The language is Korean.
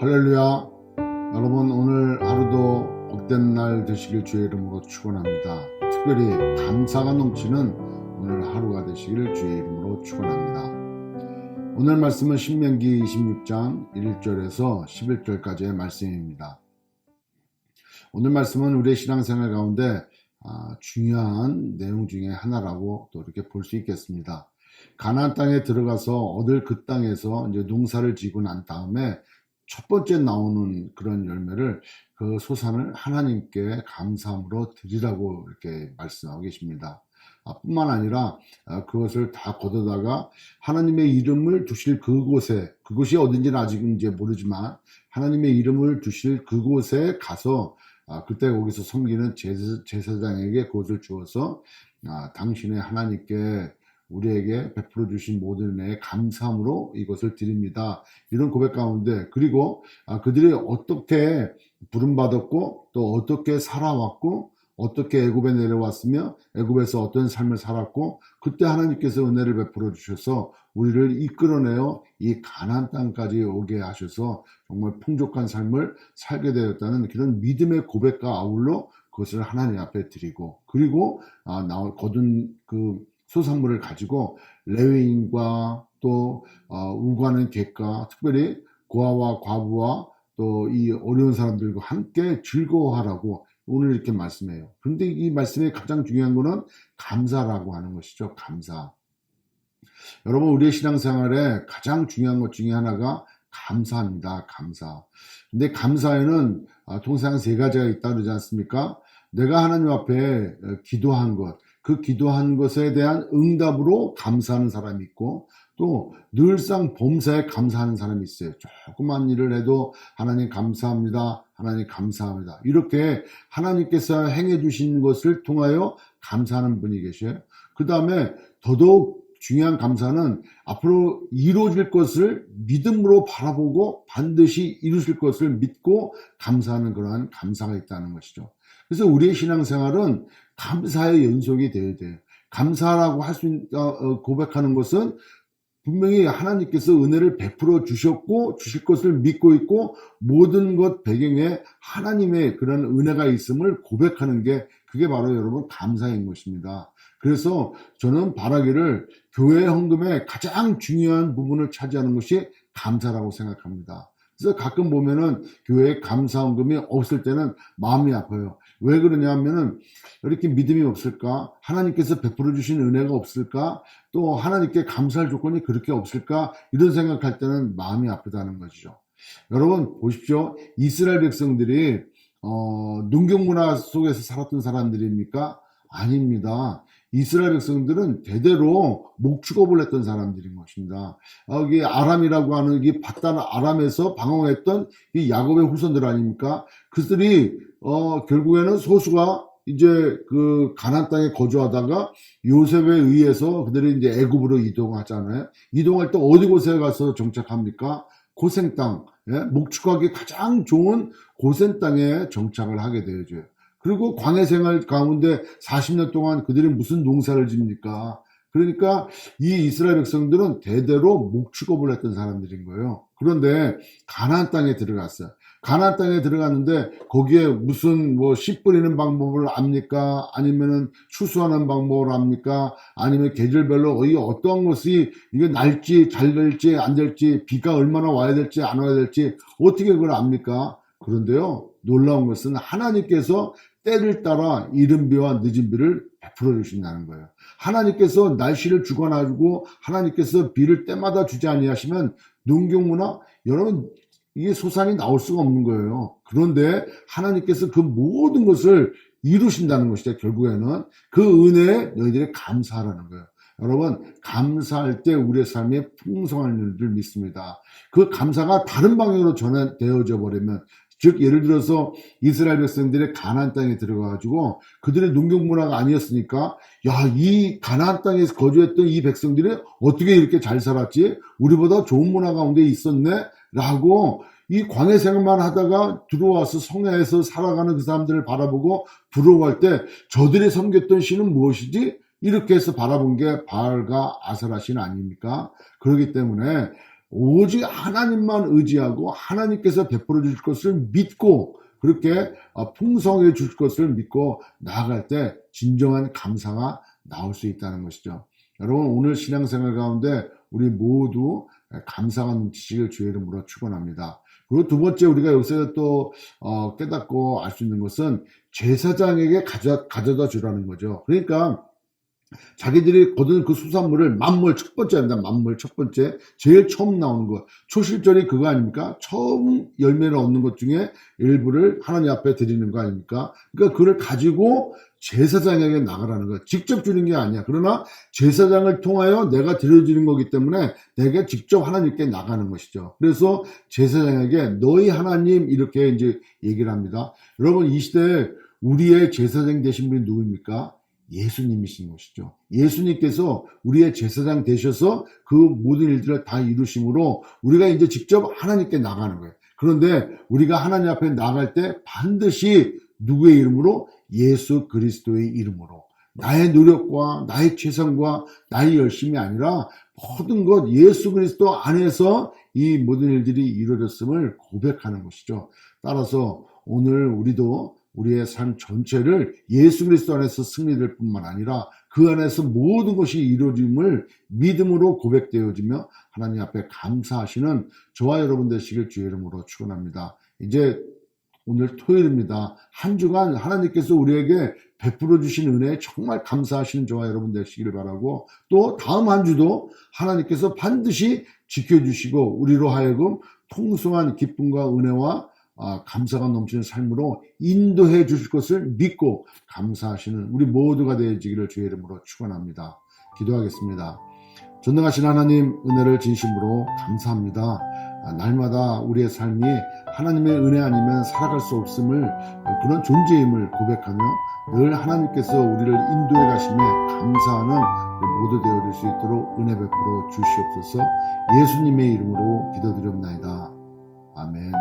할렐루야. 여러분, 오늘 하루도 복된 날 되시길 주의 이름으로 축원합니다. 특별히 감사가 넘치는 오늘 하루가 되시기를 주의 이름으로 축원합니다. 오늘 말씀은 신명기 26장 1절에서 11절까지의 말씀입니다. 오늘 말씀은 우리의 신앙생활 가운데 중요한 내용 중에 하나라고 또 이렇게 볼 수 있겠습니다. 가나안 땅에 들어가서 얻을 그 땅에서 이제 농사를 지고 난 다음에 첫 번째 나오는 그런 열매를, 그 소산을 하나님께 감사함으로 드리라고 이렇게 말씀하고 계십니다. 뿐만 아니라 그것을 다 걷어다가 하나님의 이름을 두실 그곳에, 그곳이 어딘지는 아직은 이제 모르지만 하나님의 이름을 두실 그곳에 가서 그때 거기서 섬기는 제사장에게 그것을 주어서 당신의 하나님께 우리에게 베풀어 주신 모든 은혜에 감사함으로 이것을 드립니다. 이런 고백 가운데, 그리고 그들이 어떻게 부름받았고 또 어떻게 살아왔고 어떻게 애굽에 내려왔으며 애굽에서 어떤 삶을 살았고 그때 하나님께서 은혜를 베풀어 주셔서 우리를 이끌어내어 이 가나안 땅까지 오게 하셔서 정말 풍족한 삶을 살게 되었다는 그런 믿음의 고백과 아울러 그것을 하나님 앞에 드리고, 그리고 거둔 그 소산물을 가지고 레위인과 또 우고하는 객과, 특별히 고아와 과부와 또 이 어려운 사람들과 함께 즐거워하라고 오늘 이렇게 말씀해요. 그런데 이 말씀의 가장 중요한 거는 감사라고 하는 것이죠. 감사. 여러분, 우리의 신앙생활에 가장 중요한 것 중에 하나가 감사입니다. 감사. 근데 감사에는 통상 세 가지가 있다 그러지 않습니까? 내가 하나님 앞에 기도한 것, 그 기도한 것에 대한 응답으로 감사하는 사람이 있고, 또 늘상 범사에 감사하는 사람이 있어요. 조그만 일을 해도 하나님 감사합니다, 하나님 감사합니다, 이렇게 하나님께서 행해 주신 것을 통하여 감사하는 분이 계셔요. 그 다음에 더더욱 중요한 감사는 앞으로 이루어질 것을 믿음으로 바라보고 반드시 이루실 것을 믿고 감사하는 그러한 감사가 있다는 것이죠. 그래서 우리의 신앙생활은 감사의 연속이 되어야 돼요. 감사라고 할 수 고백하는 것은 분명히 하나님께서 은혜를 베풀어 주셨고 주실 것을 믿고 있고 모든 것 배경에 하나님의 그런 은혜가 있음을 고백하는 게, 그게 바로 여러분 감사인 것입니다. 그래서 저는 바라기를 교회 헌금의 가장 중요한 부분을 차지하는 것이 감사라고 생각합니다. 그래서 가끔 보면은 교회에 감사 헌금이 없을 때는 마음이 아파요. 왜 그러냐 하면은 이렇게 믿음이 없을까? 하나님께서 베풀어 주신 은혜가 없을까? 또 하나님께 감사할 조건이 그렇게 없을까? 이런 생각할 때는 마음이 아프다는 것이죠. 여러분 보십시오. 이스라엘 백성들이 농경 문화 속에서 살았던 사람들입니까? 아닙니다. 이스라엘 백성들은 대대로 목축업을 했던 사람들인 것입니다. 여기 아람이라고 하는 이 바단 아람에서 방황했던 이 야곱의 후손들 아닙니까? 그들이 결국에는 소수가 이제 그 가나안 땅에 거주하다가 요셉에 의해서 그들이 이제 애굽으로 이동하잖아요. 이동할 때 어디 곳에 가서 정착합니까? 고센 땅, 목축하기 가장 좋은 고센 땅에 정착을 하게 되어져요. 그리고 광야 생활 가운데 40년 동안 그들이 무슨 농사를 집니까? 그러니까 이 이스라엘 백성들은 대대로 목축업을 했던 사람들인 거예요. 그런데 가나안 땅에 들어갔어요. 가나안 땅에 들어갔는데 거기에 무슨 씨 뿌리는 방법을 압니까? 아니면은 추수하는 방법을 압니까? 아니면 계절별로 어떤 것이 이게 날지 잘 될지 안 될지, 비가 얼마나 와야 될지 안 와야 될지 어떻게 그걸 압니까? 그런데요, 놀라운 것은 하나님께서 때를 따라 이른 비와 늦은 비를 베풀어 주신다는 거예요. 하나님께서 날씨를 주관하고 하나님께서 비를 때마다 주지 아니하시면 농경문화, 여러분 이게 소산이 나올 수가 없는 거예요. 그런데 하나님께서 그 모든 것을 이루신다는 것이죠. 결국에는 그 은혜에 너희들이 감사하라는 거예요. 여러분, 감사할 때 우리의 삶이 풍성한 줄 믿습니다. 그 감사가 다른 방향으로 전환되어져 버리면, 즉 예를 들어서 이스라엘 백성들의 가나안 땅에 들어가가지고 그들의 농경 문화가 아니었으니까, 야, 이 가나안 땅에서 거주했던 이 백성들이 어떻게 이렇게 잘 살았지? 우리보다 좋은 문화 가운데 있었네? 라고 이 광야 생활만 하다가 들어와서 성야에서 살아가는 그 사람들을 바라보고 부러워할 때, 저들이 섬겼던 신은 무엇이지? 이렇게 해서 바라본 게 바알과 아세라 신 아닙니까? 그렇기 때문에 오직 하나님만 의지하고 하나님께서 베풀어 주실 것을 믿고 그렇게 풍성해 주실 것을 믿고 나아갈 때 진정한 감사가 나올 수 있다는 것이죠. 여러분, 오늘 신앙생활 가운데 우리 모두 감사가 넘치시길 주의 이름으로 축원합니다. 그리고 두 번째, 우리가 여기서 또 깨닫고 알 수 있는 것은 제사장에게 가져다 주라는 거죠. 그러니까 자기들이 거둔 그 수산물을 만물 첫 번째입니다. 만물 첫 번째, 제일 처음 나오는 것, 초실절이 그거 아닙니까? 처음 열매를 얻는 것 중에 일부를 하나님 앞에 드리는 거 아닙니까? 그러니까 그걸 가지고 제사장에게 나가라는 거예요. 직접 주는 게 아니야. 그러나 제사장을 통하여 내가 드려지는 거기 때문에 내가 직접 하나님께 나가는 것이죠. 그래서 제사장에게 너희 하나님 이렇게 이제 얘기를 합니다. 여러분, 이 시대에 우리의 제사장 되신 분이 누구입니까? 예수님이신 것이죠. 예수님께서 우리의 제사장 되셔서 그 모든 일들을 다 이루심으로 우리가 이제 직접 하나님께 나가는 거예요. 그런데 우리가 하나님 앞에 나갈 때 반드시 누구의 이름으로? 예수 그리스도의 이름으로. 나의 노력과 나의 최선과 나의 열심이 아니라 모든 것 예수 그리스도 안에서 이 모든 일들이 이루어졌음을 고백하는 것이죠. 따라서 오늘 우리도 우리의 삶 전체를 예수 그리스도 안에서 승리될 뿐만 아니라 그 안에서 모든 것이 이루어짐을 믿음으로 고백되어지며 하나님 앞에 감사하시는 저와 여러분 되시길 주의 이름으로 축원합니다. 이제 오늘 토요일입니다. 한 주간 하나님께서 우리에게 베풀어 주신 은혜에 정말 감사하시는 저와 여러분 되시기를 바라고, 또 다음 한 주도 하나님께서 반드시 지켜주시고 우리로 하여금 풍성한 기쁨과 은혜와 감사가 넘치는 삶으로 인도해 주실 것을 믿고 감사하시는 우리 모두가 되어지기를 주의 이름으로 축원합니다. 기도하겠습니다. 전능하신 하나님, 은혜를 진심으로 감사합니다. 날마다 우리의 삶이 하나님의 은혜 아니면 살아갈 수 없음을, 그런 존재임을 고백하며 늘 하나님께서 우리를 인도해 가심에 감사하는 모두 되어질 수 있도록 은혜 베풀어 주시옵소서. 예수님의 이름으로 기도드립나이다. 아멘.